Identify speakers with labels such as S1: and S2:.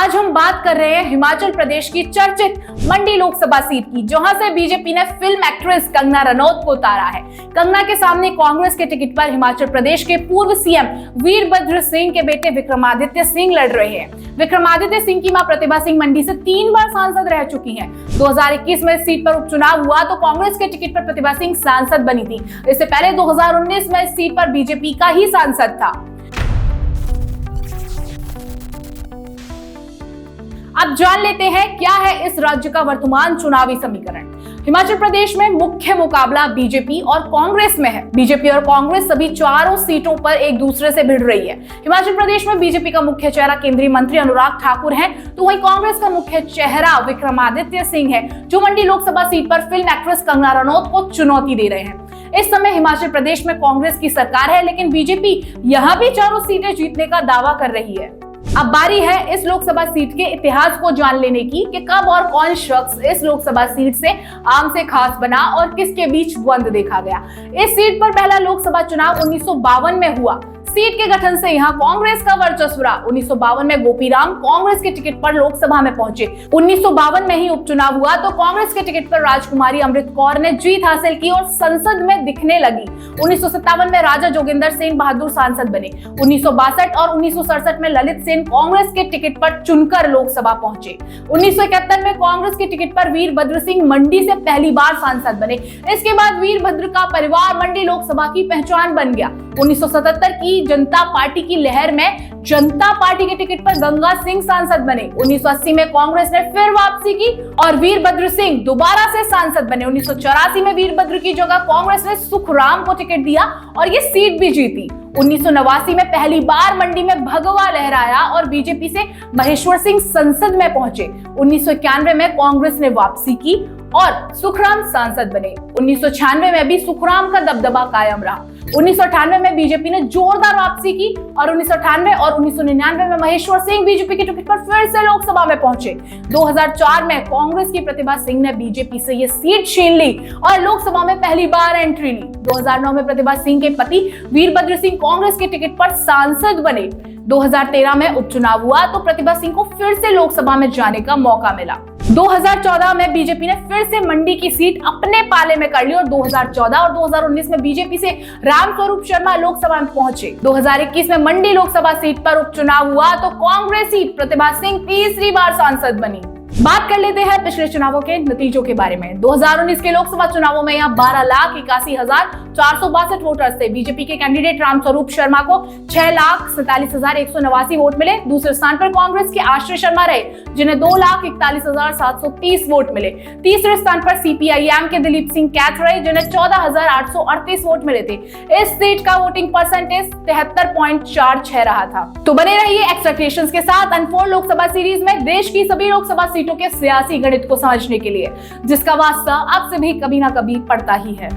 S1: आज हम बात कर रहे हैं हिमाचल प्रदेश की चर्चित मंडी लोकसभा सीट की, जहां से बीजेपी ने फिल्म एक्ट्रेस कंगना रनौत को उतारा है। कंगना के सामने कांग्रेस के टिकट पर हिमाचल प्रदेश के पूर्व सीएम वीरभद्र सिंह के बेटे विक्रमादित्य सिंह लड़ रहे हैं। विक्रमादित्य सिंह की मां प्रतिभा सिंह मंडी से 3 बार सांसद रह चुकी हैं। 2021 में इस सीट पर उपचुनाव हुआ तो कांग्रेस के टिकट पर प्रतिभा सिंह सांसद बनी थी। इससे पहले 2019 में इस सीट पर बीजेपी का ही सांसद था। अब जान लेते हैं क्या है इस राज्य का वर्तमान चुनावी समीकरण। हिमाचल प्रदेश में मुख्य मुकाबला बीजेपी और कांग्रेस में है। बीजेपी और कांग्रेस सभी चारों सीटों पर एक दूसरे से भिड़ रही है। हिमाचल प्रदेश में बीजेपी का मुख्य चेहरा केंद्रीय मंत्री अनुराग ठाकुर हैं, तो वहीं कांग्रेस का मुख्य चेहरा विक्रमादित्य सिंह है, जो मंडी लोकसभा सीट पर फिल्म एक्ट्रेस कंगना रनौत को चुनौती दे रहे हैं। इस समय हिमाचल प्रदेश में कांग्रेस की सरकार है, लेकिन बीजेपी यहां भी चारों सीटें जीतने का दावा कर रही है। अब बारी है इस लोकसभा सीट के इतिहास को जान लेने की कि कब और कौन शख्स इस लोकसभा सीट से आम से खास बना और किसके बीच द्वंद देखा गया। इस सीट पर पहला लोकसभा चुनाव 1952 में हुआ। सीट के गठन से यहां कांग्रेस का वर्चस्व रहा। 1952 में गोपीराम कांग्रेस के टिकट पर लोकसभा में पहुंचे। 1952 में ही उपचुनाव हुआ तो कांग्रेस के टिकट पर राजकुमारी अमृत कौर ने जीत हासिल की और संसद में दिखने लगी। 1957 में राजा जोगिंदर सेन बहादुर सांसद बने। 1962 और 1967 में ललित सेन कांग्रेस के टिकट पर चुनकर लोकसभा पहुंचे। 1971 में कांग्रेस के टिकट पर वीरभद्र सिंह मंडी से पहली बार सांसद बने। इसके बाद वीरभद्र का परिवार मंडी लोकसभा की पहचान बन गया। 1977 की जनता पार्टी की लहर में जनता पार्टी के टिकट पर गंगा सिंह सांसद बने। 1980 में कांग्रेस ने फिर वापसी की और वीरभद्र सिंह दोबारा से सांसद बने। 1984 में वीरभद्र की जगह कांग्रेस ने सुखराम को टिकट दिया और ये सीट भी जीती। 1989 में पहली बार मंडी में भगवा लहराया और बीजेपी से महेश्वर सिंह संसद में पहुंचे। 1991 में कांग्रेस ने वापसी की और सुखराम सांसद बने। 1996 में भी सुखराम का दबदबा कायम रहा। 1998 में बीजेपी ने जोरदार वापसी की और 1998 और 1999 में महेश्वर सिंह बीजेपी के टिकट पर फिर से लोकसभा में पहुंचे। 2004 में कांग्रेस की प्रतिभा सिंह ने बीजेपी से ये सीट छीन ली और लोकसभा में पहली बार एंट्री ली। 2009 में प्रतिभा सिंह के पति वीरभद्र सिंह कांग्रेस के टिकट पर सांसद बने। 2013 में उपचुनाव हुआ तो प्रतिभा सिंह को फिर से लोकसभा में जाने का मौका मिला। 2014 में बीजेपी ने फिर से मंडी की सीट अपने पाले में कर ली और 2014 और 2019 में बीजेपी से रामस्वरूप शर्मा लोकसभा में पहुंचे। 2021 में मंडी लोकसभा सीट पर उपचुनाव हुआ तो कांग्रेसी प्रतिभा सिंह तीसरी बार सांसद बनी। बात कर लेते हैं पिछले चुनावों के नतीजों के बारे में। 2019 के लोकसभा चुनावों में यहाँ 12,81,462 वोटर्स थे। बीजेपी के कैंडिडेट रामस्वरूप शर्मा को 6,47,189 वोट मिले। दूसरे स्थान पर कांग्रेस के आश्रय शर्मा रहे, जिन्हें 2,41,730 वोट मिले। तीसरे स्थान पर सीपीआईएम के दिलीप सिंह कैथ रहे, जिन्हें 14,838 वोट मिले थे। इस सीट का वोटिंग परसेंटेज 73.46 रहा था। तो बने रहिए एक्सपेक्टेशंस के साथ अनफोल्ड लोकसभा सीरीज में देश की सभी लोकसभा सीटों के सियासी गणित को समझने के लिए, जिसका वास्ता आपसे भी कभी ना कभी पड़ता ही है।